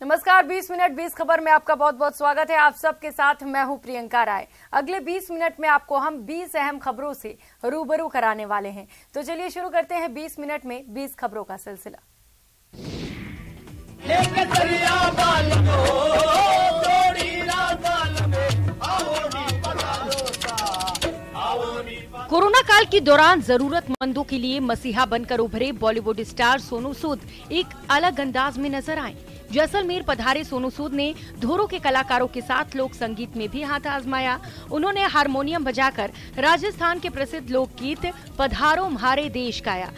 नमस्कार, 20 मिनट 20 खबर में आपका बहुत बहुत स्वागत है। आप सबके साथ मैं हूं प्रियंका राय। अगले 20 मिनट में आपको हम 20 अहम खबरों से रूबरू कराने वाले हैं। तो चलिए शुरू करते हैं 20 मिनट में 20 खबरों का सिलसिला। कोरोना काल के दौरान जरूरतमंदों के लिए मसीहा बनकर उभरे बॉलीवुड स्टार सोनू सूद एक अलग अंदाज में नजर आए। जैसलमेर पधारे सोनू सूद ने धोरों के कलाकारों के साथ लोक संगीत में भी हाथ आजमाया। उन्होंने हारमोनियम बजाकर राजस्थान के प्रसिद्ध लोकगीत पधारो म्हारे देश गाया।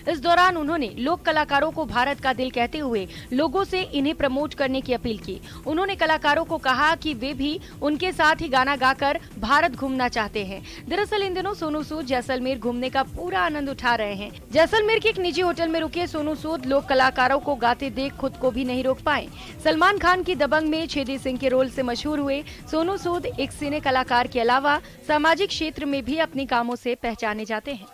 इस दौरान उन्होंने लोक कलाकारों को भारत का दिल कहते हुए लोगों से इन्हें प्रमोट करने की अपील की। उन्होंने कलाकारों को कहा कि वे भी उनके साथ ही गाना गाकर भारत घूमना चाहते हैं। दरअसल इन दिनों सोनू सूद जैसलमेर घूमने का पूरा आनंद उठा रहे हैं। जैसलमेर के एक निजी होटल में रुके सोनू सूद लोक कलाकारों को गाते देख खुद को भी नहीं रोक पाए। सलमान खान की दबंग में छेदी सिंह के रोल से मशहूर हुए सोनू सूद एक सिने कलाकार के अलावा सामाजिक क्षेत्र में भी अपने कामों से पहचाने जाते हैं।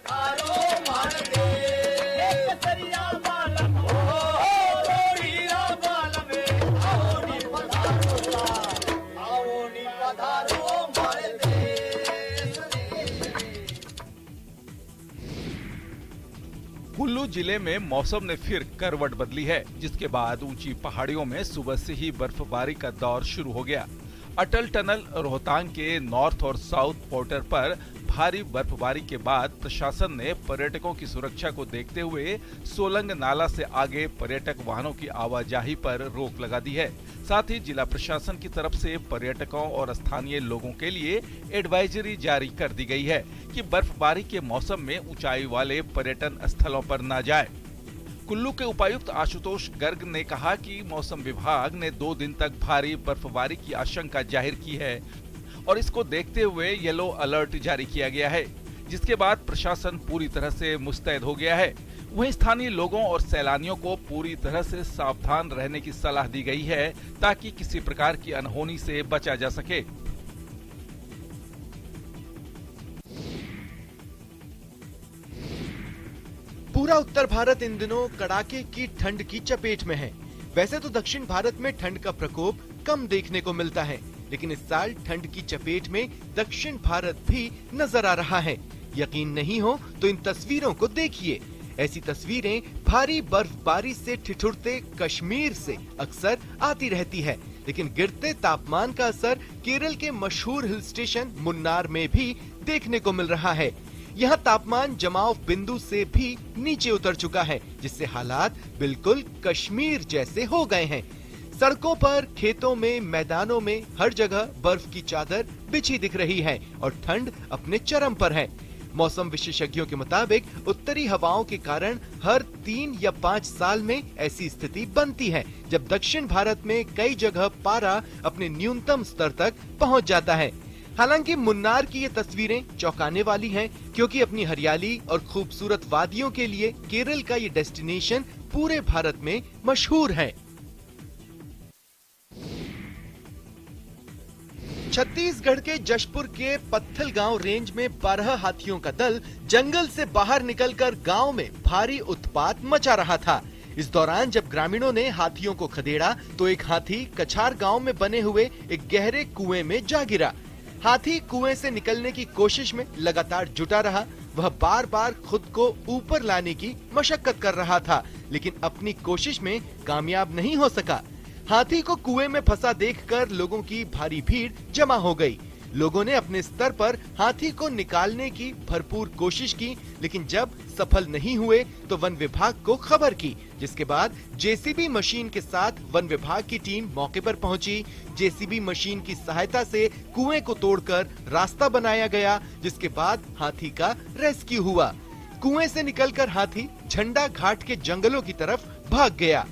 कुल्लू जिले में मौसम ने फिर करवट बदली है, जिसके बाद ऊंची पहाड़ियों में सुबह से ही बर्फबारी का दौर शुरू हो गया। अटल टनल रोहतांग के नॉर्थ और साउथ पोर्टर पर भारी बर्फबारी के बाद प्रशासन ने पर्यटकों की सुरक्षा को देखते हुए सोलंग नाला से आगे पर्यटक वाहनों की आवाजाही पर रोक लगा दी है। साथ ही जिला प्रशासन की तरफ से पर्यटकों और स्थानीय लोगों के लिए एडवाइजरी जारी कर दी गई है कि बर्फबारी के मौसम में ऊंचाई वाले पर्यटन स्थलों पर न जाए। कुल्लू के उपायुक्त आशुतोष गर्ग ने कहा कि मौसम विभाग ने 2 दिन तक भारी बर्फबारी की आशंका जाहिर की है और इसको देखते हुए येलो अलर्ट जारी किया गया है, जिसके बाद प्रशासन पूरी तरह से मुस्तैद हो गया है। वहीं स्थानीय लोगों और सैलानियों को पूरी तरह से सावधान रहने की सलाह दी गई है ताकि किसी प्रकार की अनहोनी से बचा जा सके। पूरा उत्तर भारत इन दिनों कड़ाके की ठंड की चपेट में है। वैसे तो दक्षिण भारत में ठंड का प्रकोप कम देखने को मिलता है, लेकिन इस साल ठंड की चपेट में दक्षिण भारत भी नजर आ रहा है। यकीन नहीं हो तो इन तस्वीरों को देखिए। ऐसी तस्वीरें भारी बर्फबारी से ठिठुरते कश्मीर से अक्सर आती रहती है, लेकिन गिरते तापमान का असर केरल के मशहूर हिल स्टेशन मुन्नार में भी देखने को मिल रहा है। यहाँ तापमान जमाव बिंदु से भी नीचे उतर चुका है, जिससे हालात बिल्कुल कश्मीर जैसे हो गए हैं। सड़कों पर, खेतों में, मैदानों में हर जगह बर्फ की चादर बिछी दिख रही है और ठंड अपने चरम पर है। मौसम विशेषज्ञों के मुताबिक उत्तरी हवाओं के कारण हर 3 या 5 साल में ऐसी स्थिति बनती है, जब दक्षिण भारत में कई जगह पारा अपने न्यूनतम स्तर तक पहुंच जाता है। हालांकि मुन्नार की ये तस्वीरें चौंकाने वाली हैं, क्योंकि अपनी हरियाली और खूबसूरत वादियों के लिए केरल का ये डेस्टिनेशन पूरे भारत में मशहूर है। छत्तीसगढ़ के जशपुर के पत्थलगांव रेंज में 12 हाथियों का दल जंगल से बाहर निकलकर गांव में भारी उत्पात मचा रहा था। इस दौरान जब ग्रामीणों ने हाथियों को खदेड़ा तो एक हाथी कछार गांव में बने हुए एक गहरे कुएं में जा गिरा। हाथी कुएं से निकलने की कोशिश में लगातार जुटा रहा। वह बार बार खुद को ऊपर लाने की मशक्कत कर रहा था, लेकिन अपनी कोशिश में कामयाब नहीं हो सका। हाथी को कुएं में फंसा देखकर लोगों की भारी भीड़ जमा हो गई। लोगों ने अपने स्तर पर हाथी को निकालने की भरपूर कोशिश की, लेकिन जब सफल नहीं हुए तो वन विभाग को खबर की, जिसके बाद जेसीबी मशीन के साथ वन विभाग की टीम मौके पर पहुंची। जेसीबी मशीन की सहायता से कुएं को तोड़कर रास्ता बनाया गया, जिसके बाद हाथी का रेस्क्यू हुआ। कुएं से निकलकर हाथी झंडा घाट के जंगलों की तरफ भाग गया।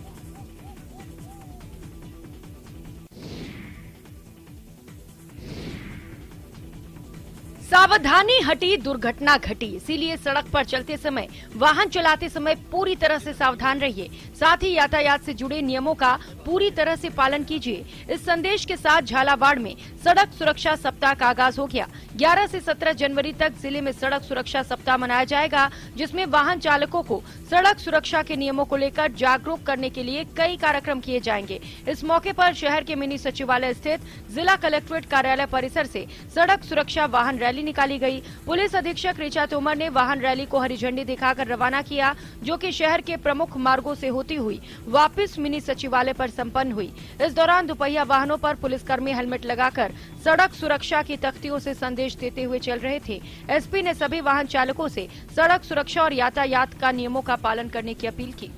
सावधानी हटी दुर्घटना घटी, इसीलिए सड़क पर चलते समय, वाहन चलाते समय पूरी तरह से सावधान रहिए। साथ ही यातायात से जुड़े नियमों का पूरी तरह से पालन कीजिए। इस संदेश के साथ झालावाड़ में सड़क सुरक्षा सप्ताह का आगाज हो गया। 11 से 17 जनवरी तक जिले में सड़क सुरक्षा सप्ताह मनाया जाएगा, जिसमें वाहन चालकों को सड़क सुरक्षा के नियमों को लेकर जागरूक करने के लिए कई कार्यक्रम किए जाएंगे। इस मौके पर शहर के मिनी सचिवालय स्थित जिला कलेक्ट्रेट कार्यालय परिसर से सड़क सुरक्षा वाहन रैली निकाली गई। पुलिस अधीक्षक ऋचा तोमर ने वाहन रैली को हरी झंडी दिखाकर रवाना किया, जो कि शहर के प्रमुख मार्गों से होती हुई वापस मिनी सचिवालय पर संपन्न हुई। इस दौरान दुपहिया वाहनों पर पुलिसकर्मी हेलमेट लगाकर सड़क सुरक्षा की तख्तियों से संदेश देते हुए चल रहे थे। एसपी ने सभी वाहन चालकों से सड़क सुरक्षा और यातायात का नियमों का पालन करने की अपील की।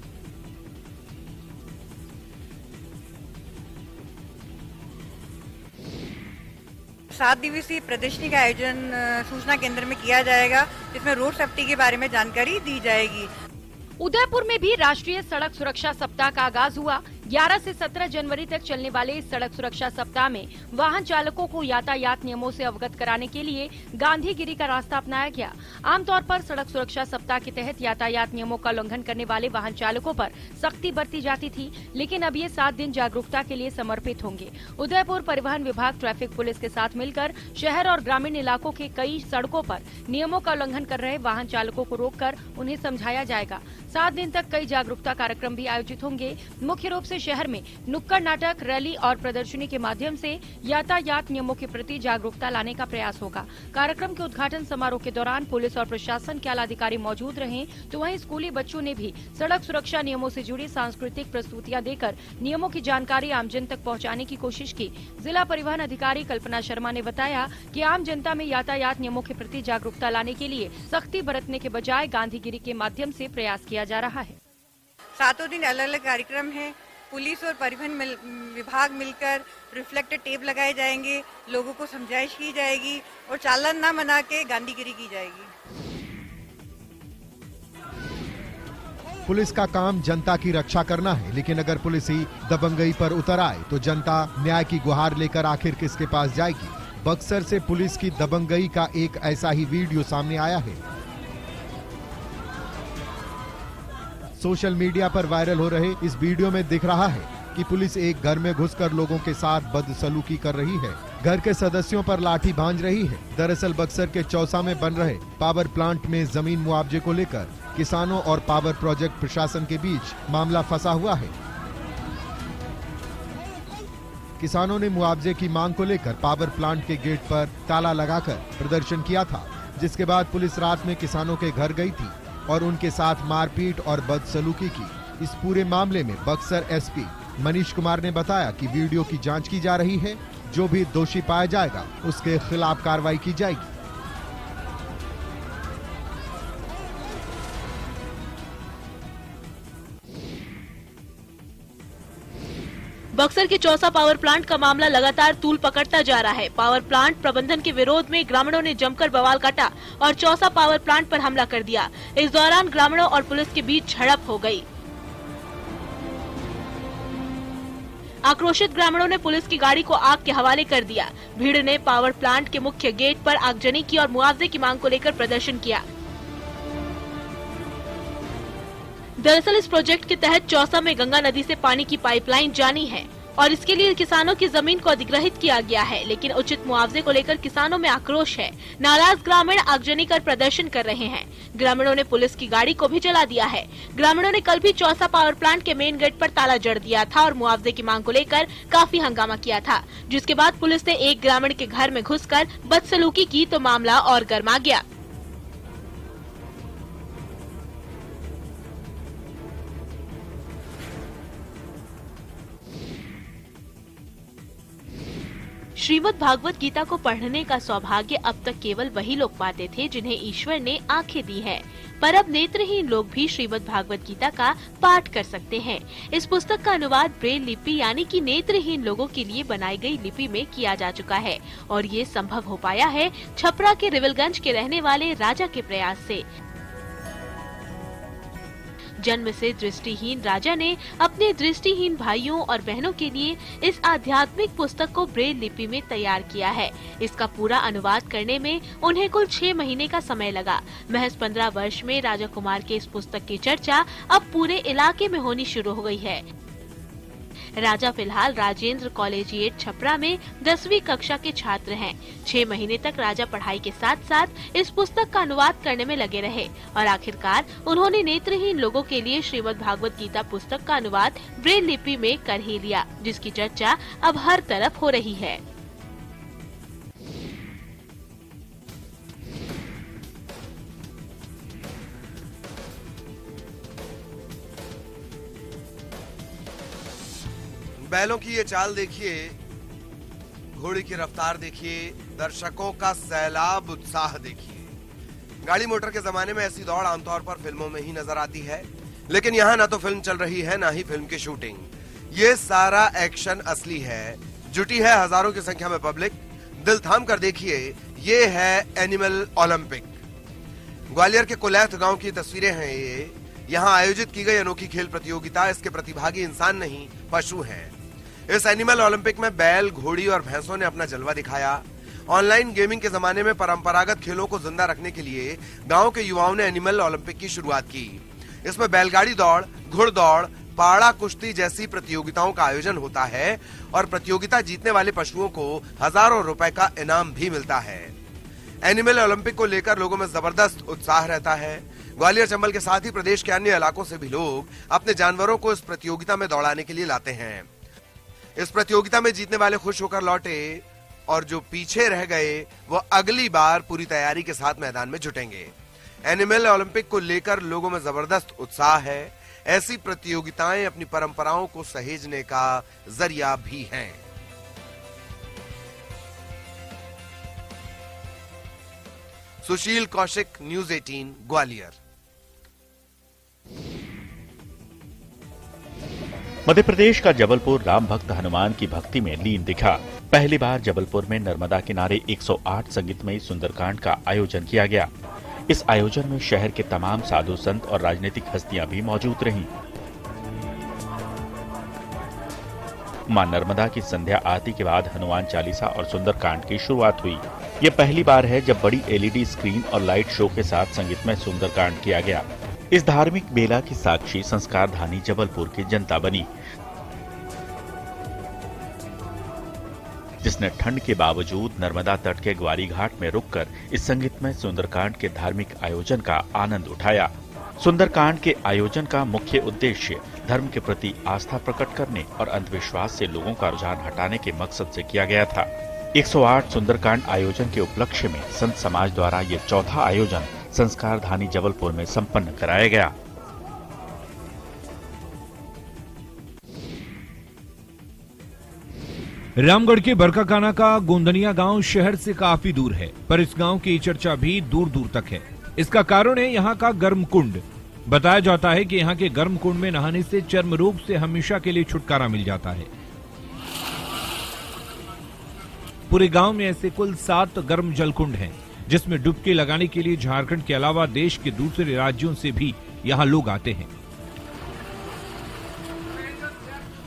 सात दिवसीय प्रदर्शनी का आयोजन सूचना केंद्र में किया जाएगा, जिसमें रोड सेफ्टी के बारे में जानकारी दी जाएगी। उदयपुर में भी राष्ट्रीय सड़क सुरक्षा सप्ताह का आगाज हुआ। 11 से 17 जनवरी तक चलने वाले इस सड़क सुरक्षा सप्ताह में वाहन चालकों को यातायात नियमों से अवगत कराने के लिए गांधीगिरी का रास्ता अपनाया गया। आमतौर पर सड़क सुरक्षा सप्ताह के तहत यातायात नियमों का उल्लंघन करने वाले वाहन चालकों पर सख्ती बरती जाती थी, लेकिन अब ये 7 दिन जागरूकता के लिए समर्पित होंगे। उदयपुर परिवहन विभाग ट्रैफिक पुलिस के साथ मिलकर शहर और ग्रामीण इलाकों के कई सड़कों पर नियमों का उल्लंघन कर रहे वाहन चालकों को रोककर उन्हें समझाया जाएगा। 7 दिन तक कई जागरूकता कार्यक्रम भी आयोजित होंगे। मुख्य रूप से शहर में नुक्कड़ नाटक, रैली और प्रदर्शनी के माध्यम से यातायात नियमों के प्रति जागरूकता लाने का प्रयास होगा। कार्यक्रम के उद्घाटन समारोह के दौरान पुलिस और प्रशासन के आला अधिकारी मौजूद रहे, तो वहीं स्कूली बच्चों ने भी सड़क सुरक्षा नियमों से जुड़ी सांस्कृतिक प्रस्तुतियां देकर नियमों की जानकारी आमजन तक पहुंचाने की कोशिश की। जिला परिवहन अधिकारी कल्पना शर्मा ने बताया कि आम जनता में यातायात नियमों के प्रति जागरूकता लाने के लिए सख्ती बरतने के बजाय गांधीगिरी के माध्यम से प्रयास किया जा रहा है। 7 दिन अलग अलग कार्यक्रम है। पुलिस और परिवहन विभाग मिलकर रिफ्लेक्टर टेप लगाए जाएंगे, लोगों को समझाइश की जाएगी और चालान न मना के गांधीगिरी की जाएगी। पुलिस का काम जनता की रक्षा करना है, लेकिन अगर पुलिस ही दबंगई पर उतर आए तो जनता न्याय की गुहार लेकर आखिर किसके पास जाएगी। बक्सर से पुलिस की दबंगई का एक ऐसा ही वीडियो सामने आया है। सोशल मीडिया पर वायरल हो रहे इस वीडियो में दिख रहा है कि पुलिस एक घर में घुसकर लोगों के साथ बदसलूकी कर रही है, घर के सदस्यों पर लाठी भांज रही है। दरअसल बक्सर के चौसा में बन रहे पावर प्लांट में जमीन मुआवजे को लेकर किसानों और पावर प्रोजेक्ट प्रशासन के बीच मामला फंसा हुआ है। किसानों ने मुआवजे की मांग को लेकर पावर प्लांट के गेट पर ताला लगाकर प्रदर्शन किया था, जिसके बाद पुलिस रात में किसानों के घर गई थी और उनके साथ मारपीट और बदसलूकी की। इस पूरे मामले में बक्सर एसपी मनीष कुमार ने बताया कि वीडियो की जांच की जा रही है, जो भी दोषी पाया जाएगा उसके खिलाफ कार्रवाई की जाएगी। बक्सर के चौसा पावर प्लांट का मामला लगातार तूल पकड़ता जा रहा है। पावर प्लांट प्रबंधन के विरोध में ग्रामीणों ने जमकर बवाल काटा और चौसा पावर प्लांट पर हमला कर दिया। इस दौरान ग्रामीणों और पुलिस के बीच झड़प हो गई। आक्रोशित ग्रामीणों ने पुलिस की गाड़ी को आग के हवाले कर दिया। भीड़ ने पावर प्लांट के मुख्य गेट पर आगजनी की और मुआवजे की मांग को लेकर प्रदर्शन किया। दरअसल इस प्रोजेक्ट के तहत चौसा में गंगा नदी से पानी की पाइपलाइन जानी है और इसके लिए किसानों की जमीन को अधिग्रहित किया गया है, लेकिन उचित मुआवजे को लेकर किसानों में आक्रोश है। नाराज ग्रामीण आगजनी कर प्रदर्शन कर रहे हैं। ग्रामीणों ने पुलिस की गाड़ी को भी जला दिया है। ग्रामीणों ने कल भी चौसा पावर प्लांट के मेन गेट पर ताला जड़ दिया था और मुआवजे की मांग को लेकर काफी हंगामा किया था, जिसके बाद पुलिस ने एक ग्रामीण के घर में घुसकर बदसलूकी की तो मामला और गर्मा गया। श्रीमद् भागवत गीता को पढ़ने का सौभाग्य अब तक केवल वही लोग पाते थे जिन्हें ईश्वर ने आंखें दी है, पर अब नेत्रहीन लोग भी श्रीमद् भागवत गीता का पाठ कर सकते हैं। इस पुस्तक का अनुवाद ब्रेल लिपि यानी कि नेत्रहीन लोगों के लिए बनाई गई लिपि में किया जा चुका है और ये संभव हो पाया है छपरा के रिविलगंज के रहने वाले राजा के प्रयास से। जन्म से दृष्टिहीन राजा ने अपने दृष्टिहीन भाइयों और बहनों के लिए इस आध्यात्मिक पुस्तक को ब्रेल लिपि में तैयार किया है। इसका पूरा अनुवाद करने में उन्हें कुल 6 महीने का समय लगा। महज 15 वर्ष में राजा कुमार के इस पुस्तक की चर्चा अब पूरे इलाके में होनी शुरू हो गई है। राजा फिलहाल राजेंद्र कॉलेजिएट छपरा में 10वीं कक्षा के छात्र हैं। 6 महीने तक राजा पढ़ाई के साथ साथ इस पुस्तक का अनुवाद करने में लगे रहे और आखिरकार उन्होंने नेत्रहीन लोगों के लिए श्रीमद् भागवत गीता पुस्तक का अनुवाद ब्रेल लिपि में कर ही लिया, जिसकी चर्चा अब हर तरफ हो रही है। बैलों की ये चाल देखिए, घोड़े की रफ्तार देखिए, दर्शकों का सैलाब उत्साह देखिए। गाड़ी मोटर के जमाने में ऐसी दौड़ आमतौर पर फिल्मों में ही नजर आती है, लेकिन यहाँ ना तो फिल्म चल रही है ना ही फिल्म की शूटिंग। ये सारा एक्शन असली है। जुटी है हजारों की संख्या में पब्लिक। दिल थाम कर देखिए, ये है एनिमल ओलंपिक। ग्वालियर के कुलैथ गांव की तस्वीरें हैं ये। यहाँ आयोजित की गई अनोखी खेल प्रतियोगिता, इसके प्रतिभागी इंसान नहीं पशु हैं। इस एनिमल ओलंपिक में बैल, घोड़ी और भैंसों ने अपना जलवा दिखाया। ऑनलाइन गेमिंग के जमाने में परंपरागत खेलों को जिंदा रखने के लिए गांव के युवाओं ने एनिमल ओलंपिक की शुरुआत की। इसमें बैलगाड़ी दौड़, घुड़दौड़, पाड़ा कुश्ती जैसी प्रतियोगिताओं का आयोजन होता है और प्रतियोगिता जीतने वाले पशुओं को हजारों रुपए का इनाम भी मिलता है। एनिमल ओलंपिक को लेकर लोगों में जबरदस्त उत्साह रहता है। ग्वालियर चंबल के साथ ही प्रदेश के अन्य इलाकों से भी लोग अपने जानवरों को इस प्रतियोगिता में दौड़ाने के लिए लाते हैं। इस प्रतियोगिता में जीतने वाले खुश होकर लौटे और जो पीछे रह गए वो अगली बार पूरी तैयारी के साथ मैदान में जुटेंगे। एनिमल ओलंपिक को लेकर लोगों में जबरदस्त उत्साह है। ऐसी प्रतियोगिताएं अपनी परंपराओं को सहेजने का जरिया भी हैं। सुशील कौशिक, न्यूज़ 18 ग्वालियर। मध्य प्रदेश का जबलपुर राम भक्त हनुमान की भक्ति में लीन दिखा। पहली बार जबलपुर में नर्मदा किनारे 108 संगीतमयी सुंदरकांड का आयोजन किया गया। इस आयोजन में शहर के तमाम साधु संत और राजनीतिक हस्तियां भी मौजूद रहीं। मां नर्मदा की संध्या आरती के बाद हनुमान चालीसा और सुंदरकांड की शुरुआत हुई। ये पहली बार है जब बड़ी एलईडी स्क्रीन और लाइट शो के साथ संगीतमय सुंदरकांड किया गया। इस धार्मिक मेला की साक्षी संस्कारधानी जबलपुर की जनता बनी, जिसने ठंड के बावजूद नर्मदा तट के ग्वारी घाट में रुककर इस संगीतमय सुंदरकांड के धार्मिक आयोजन का आनंद उठाया। सुंदरकांड के आयोजन का मुख्य उद्देश्य धर्म के प्रति आस्था प्रकट करने और अंधविश्वास से लोगों का रुझान हटाने के मकसद से किया गया था। 108 सुंदरकांड आयोजन के उपलक्ष्य में संत समाज द्वारा ये चौथा आयोजन संस्कारधानी जबलपुर में संपन्न कराया गया। रामगढ़ के बरकाकाना का गोंदनिया गांव शहर से काफी दूर है, पर इस गांव की चर्चा भी दूर दूर तक है। इसका कारण है यहाँ का गर्म कुंड। बताया जाता है कि यहाँ के गर्म कुंड में नहाने से चर्म रोग से हमेशा के लिए छुटकारा मिल जाता है। पूरे गांव में ऐसे कुल 7 गर्म जल कुंड हैं, जिसमें डुबकी लगाने के लिए झारखंड के अलावा देश के दूसरे राज्यों से भी यहाँ लोग आते हैं।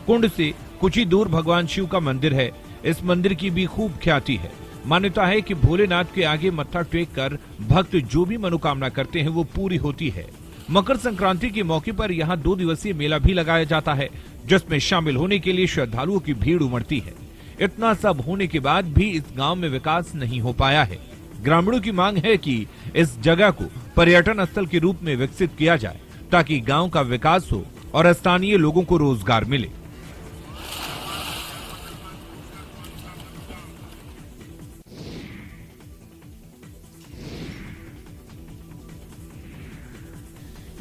कुंड से कुछ ही दूर भगवान शिव का मंदिर है। इस मंदिर की भी खूब ख्याति है। मान्यता है कि भोलेनाथ के आगे मत्था टेक कर भक्त जो भी मनोकामना करते हैं वो पूरी होती है। मकर संक्रांति के मौके पर यहाँ 2 दिवसीय मेला भी लगाया जाता है, जिसमें शामिल होने के लिए श्रद्धालुओं की भीड़ उमड़ती है। इतना सब होने के बाद भी इस गांव में विकास नहीं हो पाया है। ग्रामीणों की मांग है कि इस जगह को पर्यटन स्थल के रूप में विकसित किया जाए, ताकि गांव का विकास हो और स्थानीय लोगों को रोजगार मिले।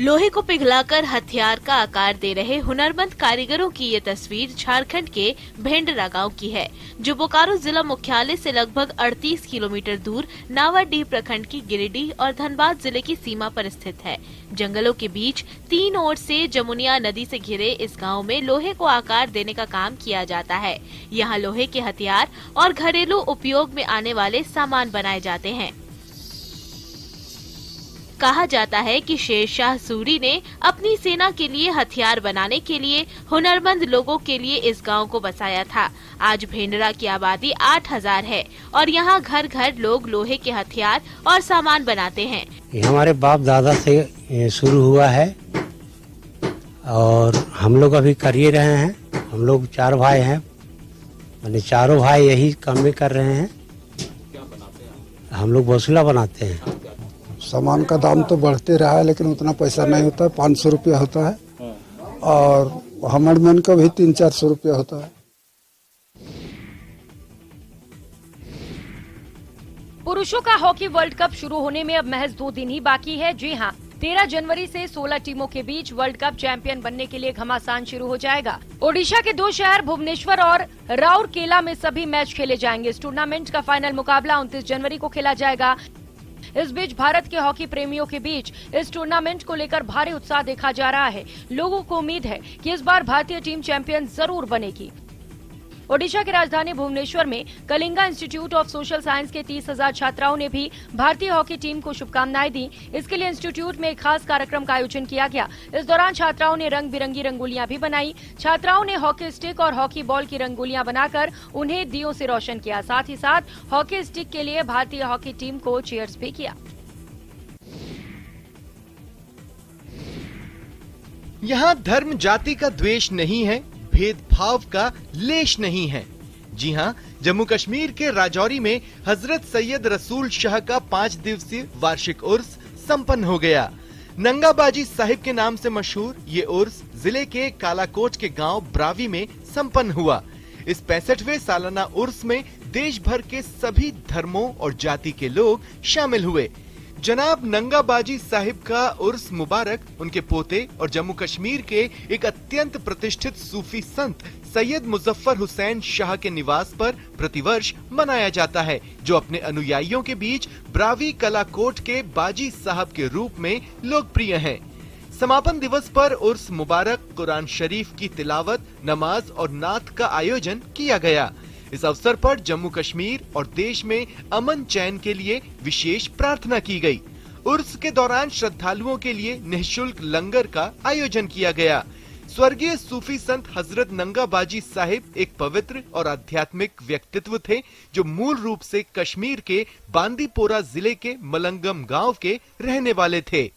लोहे को पिघलाकर हथियार का आकार दे रहे हुनरमंद कारीगरों की ये तस्वीर झारखंड के भेंडरा गांव की है, जो बोकारो जिला मुख्यालय से लगभग 38 किलोमीटर दूर नावाडीह प्रखंड की गिरिडीह और धनबाद जिले की सीमा पर स्थित है। जंगलों के बीच 3 ओर से जमुनिया नदी से घिरे इस गांव में लोहे को आकार देने का काम किया जाता है। यहाँ लोहे के हथियार और घरेलू उपयोग में आने वाले सामान बनाए जाते हैं। कहा जाता है कि शेरशाह सूरी ने अपनी सेना के लिए हथियार बनाने के लिए हुनरमंद लोगों के लिए इस गांव को बसाया था। आज भेंडरा की आबादी 8000 है और यहाँ घर घर लोग लोहे के हथियार और सामान बनाते हैं। ये हमारे बाप दादा से शुरू हुआ है और हम लोग अभी कर ही रहे हैं। हम लोग 4 भाई हैं, मैंने चारों भाई यही काम में कर रहे हैं। क्या बनाते हैं? हम लोग बौसला बनाते हैं। सामान का दाम तो बढ़ते रहा है लेकिन उतना पैसा नहीं होता है। 500 रुपया होता है और हमरमैन का भी 300-400 रुपया होता है। पुरुषों का हॉकी वर्ल्ड कप शुरू होने में अब महज 2 दिन ही बाकी है। जी हां, 13 जनवरी से 16 टीमों के बीच वर्ल्ड कप चैंपियन बनने के लिए घमासान शुरू हो जाएगा। ओडिशा के 2 शहर भुवनेश्वर और राउरकेला में सभी मैच खेले जाएंगे। इस टूर्नामेंट का फाइनल मुकाबला 29 जनवरी को खेला जाएगा। इस बीच भारत के हॉकी प्रेमियों के बीच इस टूर्नामेंट को लेकर भारी उत्साह देखा जा रहा है। लोगों को उम्मीद है कि इस बार भारतीय टीम चैंपियन जरूर बनेगी। ओडिशा की राजधानी भुवनेश्वर में Kalinga institute of social science के 30,000 छात्राओं ने भी भारतीय हॉकी टीम को शुभकामनाएं दी। इसके लिए इंस्टीट्यूट में एक खास कार्यक्रम का आयोजन किया गया। इस दौरान छात्राओं ने रंग बिरंगी रंगोलियां भी बनाई। छात्राओं ने हॉकी स्टिक और हॉकी बॉल की रंगोलियां बनाकर उन्हें दियों से रोशन किया। साथ ही साथ हॉकी स्टिक के लिए भारतीय हॉकी टीम को चीयर्स भी किया। यहाँ धर्म जाति का द्वेष नहीं है, भेदभाव का लेश नहीं है। जी हां, जम्मू कश्मीर के राजौरी में हजरत सैयद रसूल शाह का 5 दिवसीय वार्षिक उर्स संपन्न हो गया। नंगाबाजी साहिब के नाम से मशहूर ये उर्स जिले के कालाकोट के गांव ब्रावी में संपन्न हुआ। इस 65वें सालाना उर्स में देश भर के सभी धर्मों और जाति के लोग शामिल हुए। जनाब नंगाबाजी साहिब का उर्स मुबारक उनके पोते और जम्मू कश्मीर के एक अत्यंत प्रतिष्ठित सूफी संत सैयद मुजफ्फर हुसैन शाह के निवास पर प्रतिवर्ष मनाया जाता है, जो अपने अनुयायियों के बीच ब्रावी कलाकोट के बाजी साहब के रूप में लोकप्रिय हैं। समापन दिवस पर उर्स मुबारक कुरान शरीफ की तिलावत, नमाज और नात का आयोजन किया गया। इस अवसर पर जम्मू कश्मीर और देश में अमन चैन के लिए विशेष प्रार्थना की गई। उर्स के दौरान श्रद्धालुओं के लिए निःशुल्क लंगर का आयोजन किया गया। स्वर्गीय सूफी संत हजरत नंगाबाजी साहिब एक पवित्र और आध्यात्मिक व्यक्तित्व थे, जो मूल रूप से कश्मीर के बांदीपोरा जिले के मलंगम गांव के रहने वाले थे।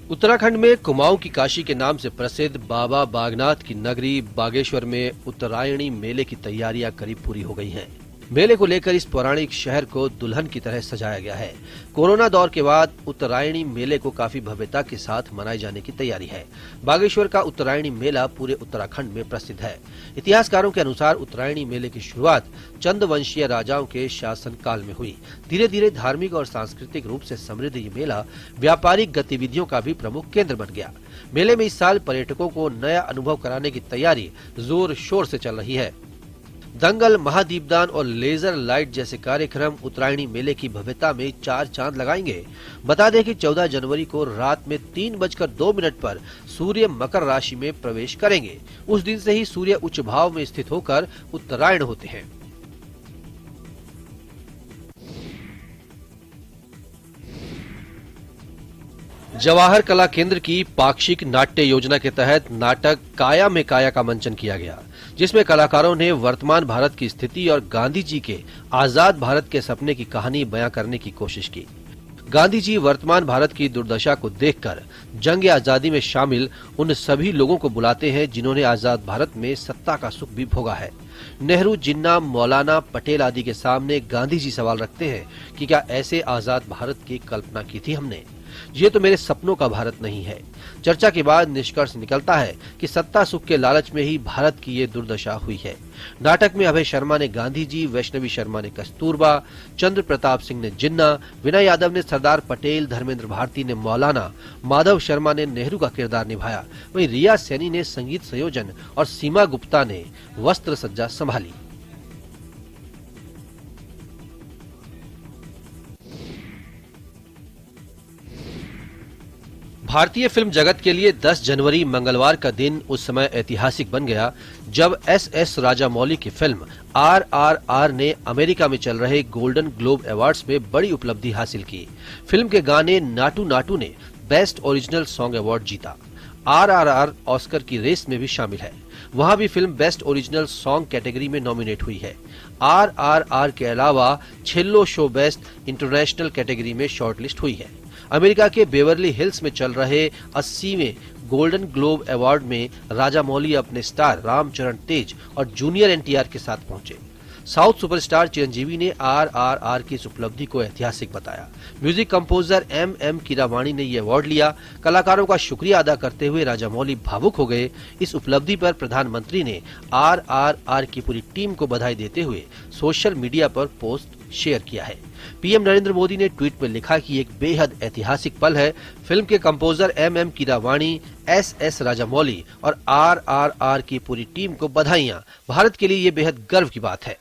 उत्तराखंड में कुमाऊं की काशी के नाम से प्रसिद्ध बाबा बागनाथ की नगरी बागेश्वर में उत्तरायणी मेले की तैयारियां करीब पूरी हो गई हैं। मेले को लेकर इस पौराणिक शहर को दुल्हन की तरह सजाया गया है। कोरोना दौर के बाद उत्तरायणी मेले को काफी भव्यता के साथ मनाए जाने की तैयारी है। बागेश्वर का उत्तरायणी मेला पूरे उत्तराखंड में प्रसिद्ध है। इतिहासकारों के अनुसार उत्तरायणी मेले की शुरुआत चंदवंशीय राजाओं के शासन काल में हुई। धीरे धीरे धार्मिक और सांस्कृतिक रूप से समृद्ध ये मेला व्यापारिक गतिविधियों का भी प्रमुख केंद्र बन गया। मेले में इस साल पर्यटकों को नया अनुभव कराने की तैयारी जोर शोर से चल रही है। दंगल, महादीपदान और लेजर लाइट जैसे कार्यक्रम उत्तरायणी मेले की भव्यता में 4 चांद लगाएंगे। बता दें कि 14 जनवरी को रात में 3:02 पर सूर्य मकर राशि में प्रवेश करेंगे। उस दिन से ही सूर्य उच्च भाव में स्थित होकर उत्तरायण होते हैं। जवाहर कला केंद्र की पाक्षिक नाट्य योजना के तहत नाटक काया में काया का मंचन किया गया, जिसमें कलाकारों ने वर्तमान भारत की स्थिति और गांधी जी के आजाद भारत के सपने की कहानी बयां करने की कोशिश की। गांधी जी वर्तमान भारत की दुर्दशा को देखकर जंग आजादी में शामिल उन सभी लोगों को बुलाते हैं जिन्होंने आजाद भारत में सत्ता का सुख भी भोगा है। नेहरू, जिन्ना, मौलाना, पटेल आदि के सामने गांधी जी सवाल रखते हैं कि क्या ऐसे आजाद भारत की कल्पना की थी हमने? ये तो मेरे सपनों का भारत नहीं है। चर्चा के बाद निष्कर्ष निकलता है कि सत्ता सुख के लालच में ही भारत की ये दुर्दशा हुई है। नाटक में अभय शर्मा ने गांधी जी, वैष्णवी शर्मा ने कस्तूरबा, चंद्र प्रताप सिंह ने जिन्ना, विनय यादव ने सरदार पटेल, धर्मेंद्र भारती ने मौलाना, माधव शर्मा ने नेहरू का किरदार निभाया। वहीं रिया सैनी ने संगीत संयोजन और सीमा गुप्ता ने वस्त्र सज्जा संभाली। भारतीय फिल्म जगत के लिए 10 जनवरी मंगलवार का दिन उस समय ऐतिहासिक बन गया जब एस राजामौली की फिल्म RRR ने अमेरिका में चल रहे गोल्डन ग्लोब अवार्ड्स में बड़ी उपलब्धि हासिल की। फिल्म के गाने नाटू नाटू ने बेस्ट ओरिजिनल सॉन्ग अवार्ड जीता। RRR ऑस्कर की रेस में भी शामिल है। वहां भी film best original song category में नॉमिनेट हुई है। RRR के अलावा छेल्लो शो बेस्ट इंटरनेशनल कैटेगरी में शॉर्टलिस्ट हुई है। अमेरिका के बेवर्ली हिल्स में चल रहे 80वें गोल्डन ग्लोब अवार्ड में राजामौली अपने स्टार रामचरण तेज और जूनियर NTR के साथ पहुंचे। साउथ सुपरस्टार चिरंजीवी ने RRR की इस उपलब्धि को ऐतिहासिक बताया। म्यूजिक कंपोजर MM कीरावाणी ने ये अवार्ड लिया। कलाकारों का शुक्रिया अदा करते हुए राजामौली भावुक हो गए। इस उपलब्धि पर प्रधानमंत्री ने RRR की पूरी टीम को बधाई देते हुए सोशल मीडिया पर पोस्ट शेयर किया है। PM नरेंद्र मोदी ने ट्वीट में लिखा कि एक बेहद ऐतिहासिक पल है। फिल्म के कंपोजर MM कीरावाणी, SS राजामौली और RRR की पूरी टीम को बधाइयां। भारत के लिए ये बेहद गर्व की बात है।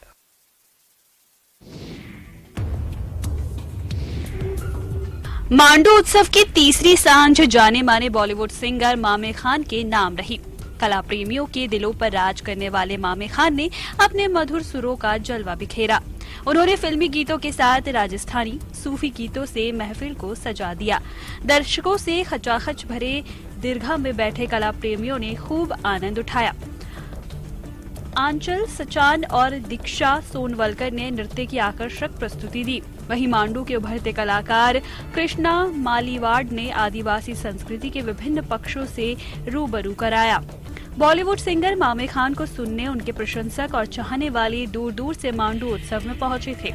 मांडू उत्सव की तीसरी सांझ जाने माने बॉलीवुड सिंगर मामे खान के नाम रही। कला प्रेमियों के दिलों पर राज करने वाले मामे खान ने अपने मधुर सुरों का जलवा बिखेरा। उन्होंने फिल्मी गीतों के साथ राजस्थानी सूफी गीतों से महफिल को सजा दिया। दर्शकों से खचाखच भरे दीर्घा में बैठे कला प्रेमियों ने खूब आनंद उठाया। आंचल सचान और दीक्षा सोनवलकर ने नृत्य की आकर्षक प्रस्तुति दी। वहीं मांडू के उभरते कलाकार कृष्णा मालीवाड़ ने आदिवासी संस्कृति के विभिन्न पक्षों से रूबरू कराया। बॉलीवुड सिंगर मामे खान को सुनने उनके प्रशंसक और चाहने वाले दूर दूर से मांडू उत्सव में पहुंचे थे।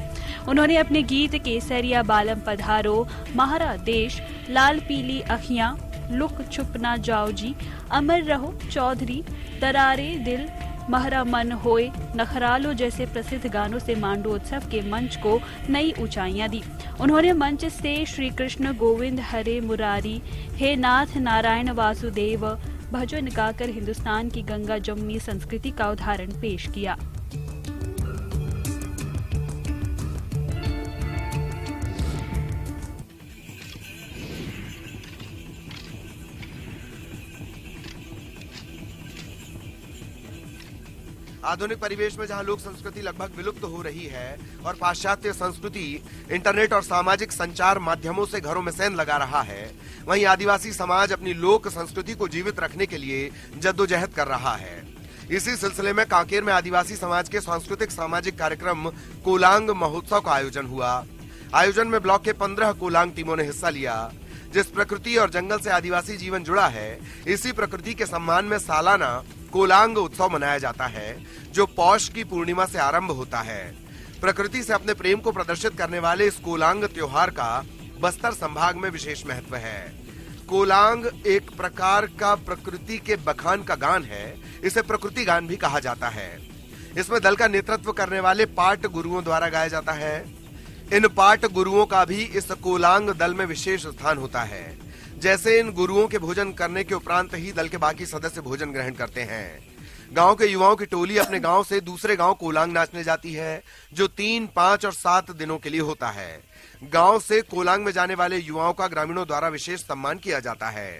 उन्होंने अपने गीत केसरिया बालम पधारो, महारा देश, लाल पीली अखियां, लुक छुप ना जाओ जी, अमर रहो चौधरी, तरारे दिल, महरा मन होए, नखरालो जैसे प्रसिद्ध गानों से मांडू उत्सव के मंच को नई ऊंचाइयां दी। उन्होंने मंच से श्री कृष्ण गोविंद हरे मुरारी, हे नाथ नारायण वासुदेव भजन गाकर हिंदुस्तान की गंगा जमुनी संस्कृति का उदाहरण पेश किया। आधुनिक परिवेश में जहां लोक संस्कृति लगभग विलुप्त हो रही है और पाश्चात्य संस्कृति इंटरनेट और सामाजिक संचार माध्यमों से घरों में सेंध लगा रहा है, वहीं आदिवासी समाज अपनी लोक संस्कृति को जीवित रखने के लिए जद्दोजहद कर रहा है। इसी सिलसिले में कांकेर में आदिवासी समाज के सांस्कृतिक सामाजिक कार्यक्रम कोलांग महोत्सव का आयोजन हुआ। आयोजन में ब्लॉक के 15 कोलांग टीमों ने हिस्सा लिया। जिस प्रकृति और जंगल से आदिवासी जीवन जुड़ा है, इसी प्रकृति के सम्मान में सालाना कोलांग उत्सव मनाया जाता है, जो पौष की पूर्णिमा से आरंभ होता है। प्रकृति से अपने प्रेम को प्रदर्शित करने वाले इस कोलांग त्योहार का बस्तर संभाग में विशेष महत्व है। कोलांग एक प्रकार का प्रकृति के बखान का गान है। इसे प्रकृति गान भी कहा जाता है। इसमें दल का नेतृत्व करने वाले पाट गुरुओं द्वारा गाया जाता है। इन पाट गुरुओं का भी इस कोलांग दल में विशेष स्थान होता है। जैसे इन गुरुओं के भोजन करने के उपरांत ही दल के बाकी सदस्य भोजन ग्रहण करते हैं। गांव के युवाओं की टोली अपने गांव से दूसरे गांव कोलांग नाचने जाती है, जो 3, 5 और 7 दिनों के लिए होता है। गांव से कोलांग में जाने वाले युवाओं का ग्रामीणों द्वारा विशेष सम्मान किया जाता है।